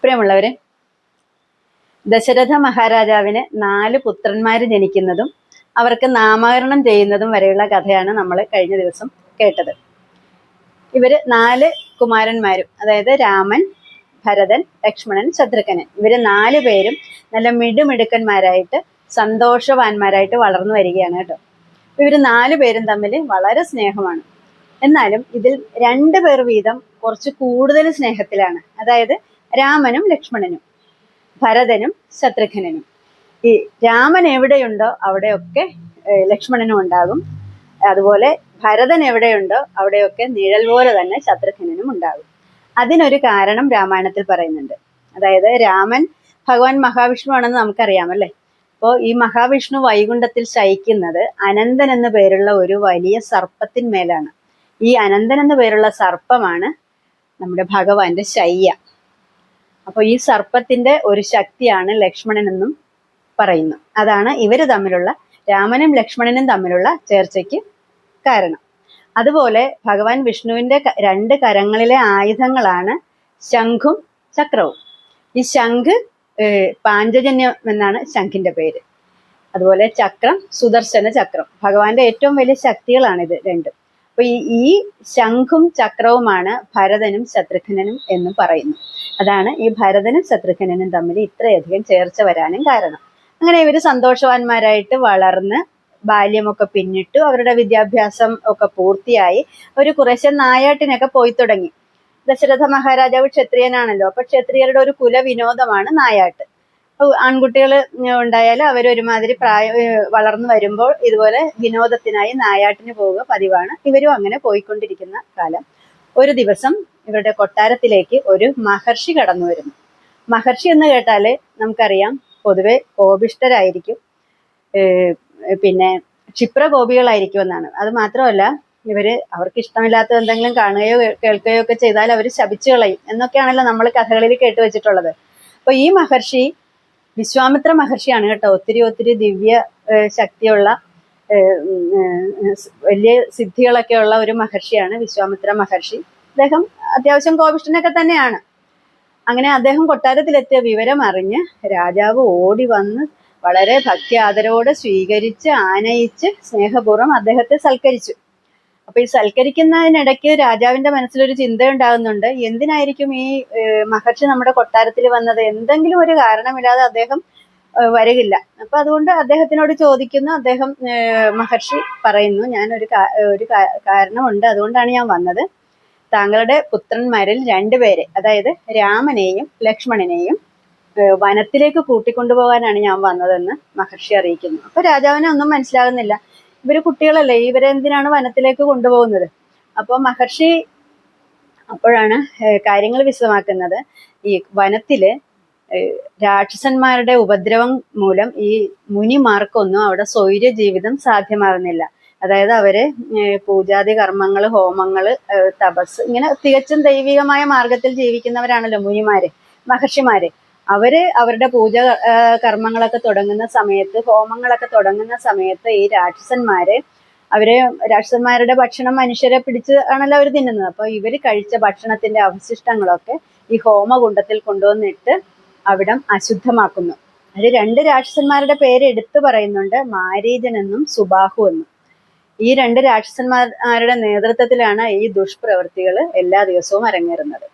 പ്രിയമുള്ളവരെ, ദശരഥ മഹാരാജാവിന് 4 പുത്രന്മാർ ജനിക്കുന്നതും അവർക്ക് നാമകരണം ചെയ്യുന്നതും വരെയുള്ള കഥയാണ് നമ്മൾ കഴിഞ്ഞ ദിവസം കേട്ടത്. ഇവര് 4 കുമാരന്മാരും, അതായത് രാമൻ, ഭരതൻ, ലക്ഷ്മണൻ, ശത്രുഘ്നൻ, ഇവര് 4 പേരും നല്ല മിടുമിടുക്കന്മാരായിട്ട് സന്തോഷവാന്മാരായിട്ട് വളർന്നു വരികയാണ് കേട്ടോ. ഇവര് 4 പേരും തമ്മിൽ വളരെ സ്നേഹമാണ്. എന്നാലും ഇതിൽ 2 പേർ വീതം കുറച്ച് കൂടുതൽ സ്നേഹത്തിലാണ്. അതായത് രാമനും ലക്ഷ്മണനും, ഭരതനും ശത്രുഘ്നനും. ഈ രാമൻ എവിടെയുണ്ടോ അവിടെയൊക്കെ ലക്ഷ്മണനും ഉണ്ടാകും. അതുപോലെ ഭരതൻ എവിടെയുണ്ടോ അവിടെയൊക്കെ നിഴൽ പോലെ തന്നെ ശത്രുഘ്നനും ഉണ്ടാകും. അതിനൊരു കാരണം രാമായണത്തിൽ പറയുന്നുണ്ട്. അതായത് രാമൻ ഭഗവാൻ മഹാവിഷ്ണു ആണെന്ന് നമുക്കറിയാമല്ലേ. അപ്പോൾ ഈ മഹാവിഷ്ണു വൈകുണ്ഠത്തിൽ ശയിക്കുന്നത് അനന്തൻ എന്നു പേരുള്ള ഒരു വലിയ സർപ്പത്തിന്മേലാണ്. ഈ അനന്തൻ എന്നു പേരുള്ള സർപ്പമാണ് നമ്മുടെ ഭഗവാന്റെ ശയ്യ. അപ്പോൾ ഈ സർപ്പത്തിന്റെ ഒരു ശക്തിയാണ് ലക്ഷ്മണൻ എന്നും പറയുന്നു. അതാണ് ഇവര് തമ്മിലുള്ള, രാമനും ലക്ഷ്മണനും തമ്മിലുള്ള ചേർച്ചയ്ക്ക് കാരണം. അതുപോലെ ഭഗവാൻ വിഷ്ണുവിന്റെ 2 കരങ്ങളിലെ ആയുധങ്ങളാണ് ശംഖും ചക്രവും. ഈ ശംഖ് പാഞ്ചജന്യം എന്നാണ് ശംഖിന്റെ പേര്. അതുപോലെ ചക്രം സുദർശന ചക്രം. ഭഗവാന്റെ ഏറ്റവും വലിയ ശക്തികളാണിത് രണ്ടും. അപ്പൊ ഈ ശംഖും ചക്രവുമാണ് ഭരതനും ശത്രുഘ്നനും എന്നും പറയുന്നു. അതാണ് ഈ ഭരതനും ശത്രുഘ്നനും തമ്മിൽ ഇത്രയധികം ചേർച്ച വരാനും കാരണം. അങ്ങനെ ഇവര് സന്തോഷവാന്മാരായിട്ട് വളർന്ന് ബാല്യമൊക്കെ പിന്നിട്ടു. അവരുടെ വിദ്യാഭ്യാസം ഒക്കെ പൂർത്തിയായി. ഒരു കുറേശ്ശെ നായാട്ടിനൊക്കെ പോയി തുടങ്ങി. ദശരഥ മഹാരാജാവ് ക്ഷത്രിയനാണല്ലോ. അപ്പൊ ക്ഷത്രിയരുടെ ഒരു കുലവിനോദമാണ് നായാട്ട്. ആൺകുട്ടികൾ ഉണ്ടായാൽ അവരൊരുമാതിരി വളർന്നു വരുമ്പോൾ ഇതുപോലെ വിനോദത്തിനായി നായാട്ടിന് പോവുക പതിവാണ്. ഇവരും അങ്ങനെ പോയിക്കൊണ്ടിരിക്കുന്ന കാലം ഒരു ദിവസം ഇവരുടെ കൊട്ടാരത്തിലേക്ക് ഒരു മഹർഷി കടന്നു വരുന്നു. മഹർഷി എന്ന് കേട്ടാല് നമുക്കറിയാം പൊതുവെ കോപിഷ്ഠരായിരിക്കും, പിന്നെ ക്ഷിപ്രകോപികളായിരിക്കും എന്നാണ്. അത് മാത്രമല്ല, അവർക്ക് ഇഷ്ടമില്ലാത്ത എന്തെങ്കിലും കാണുകയോ കേൾക്കുകയോ ഒക്കെ ചെയ്താൽ അവർ ശപിച്ചു കളയും എന്നൊക്കെയാണല്ലോ നമ്മൾ കഥകളിൽ കേട്ടുവെച്ചിട്ടുള്ളത്. അപ്പൊ ഈ മഹർഷി വിശ്വാമിത്ര മഹർഷിയാണ് കേട്ടോ. ഒത്തിരി ദിവ്യ ശക്തിയുള്ള, വലിയ സിദ്ധികളൊക്കെ ഉള്ള ഒരു മഹർഷിയാണ് വിശ്വാമിത്ര മഹർഷി. അദ്ദേഹം അത്യാവശ്യം കോപിഷ്ഠനൊക്കെ തന്നെയാണ്. അങ്ങനെ അദ്ദേഹം കൊട്ടാരത്തിലെത്തിയ വിവരം അറിഞ്ഞ് രാജാവ് ഓടി വന്ന് വളരെ ഭക്തി ആദരവോടെ സ്വീകരിച്ച് ആനയിച്ച് സ്നേഹപൂർവ്വം അദ്ദേഹത്തെ സൽക്കരിച്ചു. അപ്പൊ ഈ സൽക്കരിക്കുന്നതിനിടയ്ക്ക് രാജാവിന്റെ മനസ്സിലൊരു ചിന്ത ഉണ്ടാകുന്നുണ്ട്. എന്തിനായിരിക്കും ഈ മഹർഷി നമ്മുടെ കൊട്ടാരത്തിൽ വന്നത്? എന്തെങ്കിലും ഒരു കാരണമില്ലാതെ അദ്ദേഹം വരികില്ല. അപ്പൊ അതുകൊണ്ട് അദ്ദേഹത്തിനോട് ചോദിക്കുന്നു. അദ്ദേഹം മഹർഷി പറയുന്നു, ഞാൻ ഒരു കാരണമുണ്ട്, അതുകൊണ്ടാണ് ഞാൻ വന്നത്. താങ്കളുടെ പുത്രന്മാരിൽ 2 പേരെ, അതായത് രാമനെയും ലക്ഷ്മണനെയും വനത്തിലേക്ക് കൂട്ടിക്കൊണ്ടുപോകാനാണ് ഞാൻ വന്നതെന്ന് മഹർഷി അറിയിക്കുന്നു. അപ്പൊ രാജാവിനെ ഒന്നും മനസ്സിലാകുന്നില്ല. ഇവര് കുട്ടികളല്ലേ, ഇവരെ എന്തിനാണ് വനത്തിലേക്ക് കൊണ്ടുപോകുന്നത്? അപ്പൊ മഹർഷി അപ്പോഴാണ് കാര്യങ്ങൾ വിശദമാക്കുന്നത്. ഈ വനത്തില് രാക്ഷസന്മാരുടെ ഉപദ്രവം മൂലം ഈ മുനിമാർക്കൊന്നും അവിടെ സ്വൈര്യ ജീവിതം സാധ്യമാകുന്നില്ല. അതായത് അവര് പൂജാതി കർമ്മങ്ങള്, ഹോമങ്ങള്, തപസ്, ഇങ്ങനെ തികച്ചും ദൈവികമായ മാർഗത്തിൽ ജീവിക്കുന്നവരാണല്ലോ മുനിമാര്, മഹർഷിമാര്. അവരുടെ പൂജ കർമ്മങ്ങളൊക്കെ തുടങ്ങുന്ന സമയത്ത്, ഹോമങ്ങളൊക്കെ തുടങ്ങുന്ന സമയത്ത് ഈ രാക്ഷസന്മാരുടെ ഭക്ഷണം മനുഷ്യരെ പിടിച്ച് ആണല്ലോ അവർ തിന്നുന്നത്. അപ്പൊ ഇവര് കഴിച്ച ഭക്ഷണത്തിന്റെ അവശിഷ്ടങ്ങളൊക്കെ ഈ ഹോമകുണ്ടത്തിൽ കൊണ്ടുവന്നിട്ട് അവിടം അശുദ്ധമാക്കുന്നു. അതിൽ 2 രാക്ഷസന്മാരുടെ പേര് എടുത്തു പറയുന്നുണ്ട്, മാരീചൻ എന്നും സുബാഹു എന്നും. ഈ 2 രാക്ഷസന്മാരുടെ നേതൃത്വത്തിലാണ് ഈ ദുഷ്പ്രവൃത്തികൾ എല്ലാ ദിവസവും അരങ്ങേറുന്നത്.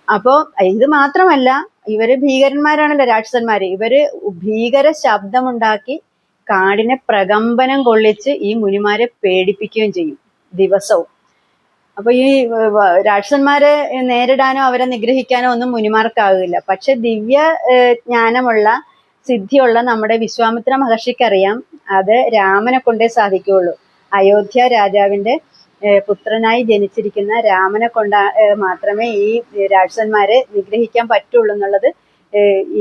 അപ്പോ ഇത് മാത്രമല്ല, ഇവര് ഭീകരന്മാരാണല്ലോ രാക്ഷസന്മാര്. ഇവര് ഭീകര ശബ്ദമുണ്ടാക്കി കാടിനെ പ്രകമ്പനം കൊള്ളിച്ച് ഈ മുനിമാരെ പേടിപ്പിക്കുകയും ചെയ്യും ദിവസവും. അപ്പൊ ഈ രാക്ഷസന്മാരെ നേരിടാനോ അവരെ നിഗ്രഹിക്കാനോ ഒന്നും മുനിമാർക്കാകില്ല. പക്ഷെ ദിവ്യ ജ്ഞാനമുള്ള, സിദ്ധിയുള്ള നമ്മുടെ വിശ്വാമിത്ര മഹർഷിക്കറിയാം അത് രാമനെ കൊണ്ടേ സാധിക്കുകയുള്ളൂ. അയോധ്യ രാജാവിന്റെ പുത്രനായി ജനിച്ചിരിക്കുന്ന രാമനെ കൊണ്ട് മാത്രമേ ഈ രാക്ഷസന്മാരെ നിഗ്രഹിക്കാൻ പറ്റുള്ളൂ എന്നുള്ളത്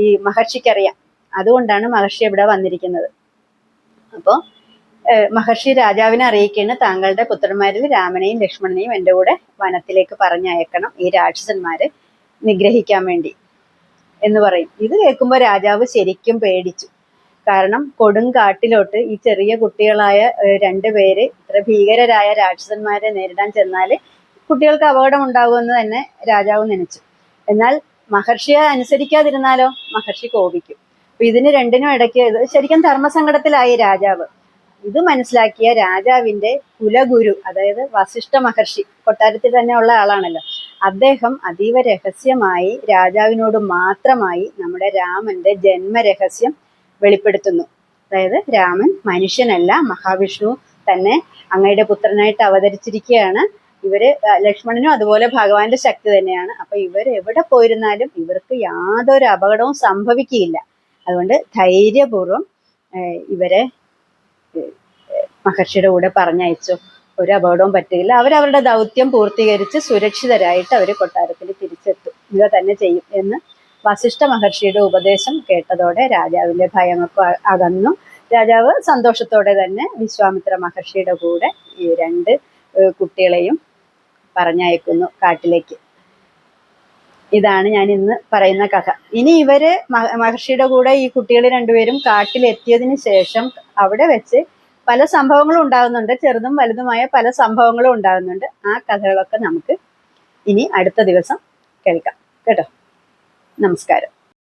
ഈ മഹർഷിക്കറിയാം. അതുകൊണ്ടാണ് മഹർഷി ഇവിടെ വന്നിരിക്കുന്നത്. അപ്പോൾ മഹർഷി രാജാവിനെ അറിയിക്കുകയാണ്, താങ്കളുടെ പുത്രന്മാരിൽ രാമനെയും ലക്ഷ്മണനെയും എൻ്റെ കൂടെ വനത്തിലേക്ക് പറഞ്ഞയക്കണം, ഈ രാക്ഷസന്മാരെ നിഗ്രഹിക്കാൻ വേണ്ടി എന്ന് പറയും. ഇത് കേൾക്കുമ്പോൾ രാജാവ് ശരിക്കും പേടിച്ചു. കാരണം കൊടുങ്കാട്ടിലോട്ട് ഈ ചെറിയ കുട്ടികളായ 2 പേര് ഇത്ര ഭീകരരായ രാക്ഷസന്മാരെ നേരിടാൻ ചെന്നാൽ കുട്ടികൾക്ക് അപകടം ഉണ്ടാകുമെന്ന് തന്നെ രാജാവ് നനച്ചു. എന്നാൽ മഹർഷിയെ അനുസരിക്കാതിരുന്നാലോ മഹർഷി കോപിക്കും. അപ്പൊ ഇതിന് രണ്ടിനും ഇടയ്ക്ക് ഇത് ശരിക്കും ധർമ്മസങ്കടത്തിലായി രാജാവ്. ഇത് മനസ്സിലാക്കിയ രാജാവിന്റെ കുലഗുരു, അതായത് വസിഷ്ഠ മഹർഷി, കൊട്ടാരത്തിൽ തന്നെ ഉള്ള ആളാണല്ലോ, അദ്ദേഹം അതീവ രഹസ്യമായി രാജാവിനോട് മാത്രമായി നമ്മുടെ രാമന്റെ ജന്മരഹസ്യം വെളിപ്പെടുത്തുന്നു. അതായത് രാമൻ മനുഷ്യനല്ല, മഹാവിഷ്ണു തന്നെ അങ്ങയുടെ പുത്രനായിട്ട് അവതരിച്ചിരിക്കുകയാണ്. ഇവര് ലക്ഷ്മണനും അതുപോലെ ഭഗവാന്റെ ശക്തി തന്നെയാണ്. അപ്പൊ ഇവർ എവിടെ പോയിരുന്നാലും ഇവർക്ക് യാതൊരു അപകടവും സംഭവിക്കുകയില്ല. അതുകൊണ്ട് ധൈര്യപൂർവ്വം ഇവരെ മഹർഷിയുടെ കൂടെ പറഞ്ഞയച്ചു. ഒരു അപകടവും പറ്റില്ല. അവരവരുടെ ദൗത്യം പൂർത്തീകരിച്ച് സുരക്ഷിതരായിട്ട് അവർ കൊട്ടാരത്തിൽ തിരിച്ചെത്തും. ഇവ തന്നെ ചെയ്യും എന്ന് വസിഷ്ഠ മഹർഷിയുടെ ഉപദേശം കേട്ടതോടെ രാജാവിന്റെ ഭയമൊക്കെ അകന്നു. രാജാവ് സന്തോഷത്തോടെ തന്നെ വിശ്വാമിത്ര മഹർഷിയുടെ കൂടെ ഈ 2 കുട്ടികളെയും പറഞ്ഞയക്കുന്നു കാട്ടിലേക്ക്. ഇതാണ് ഞാൻ ഇന്ന് പറയുന്ന കഥ. ഇനി ഇവര് മഹർഷിയുടെ കൂടെ ഈ കുട്ടികൾ 2 പേരും കാട്ടിലെത്തിയതിന് ശേഷം അവിടെ വെച്ച് പല സംഭവങ്ങളും ഉണ്ടാകുന്നുണ്ട്. ചെറുതും വലുതുമായ പല സംഭവങ്ങളും ഉണ്ടാകുന്നുണ്ട്. ആ കഥകളൊക്കെ നമുക്ക് ഇനി അടുത്ത ദിവസം കേൾക്കാം കേട്ടോ. നമസ്കാരം.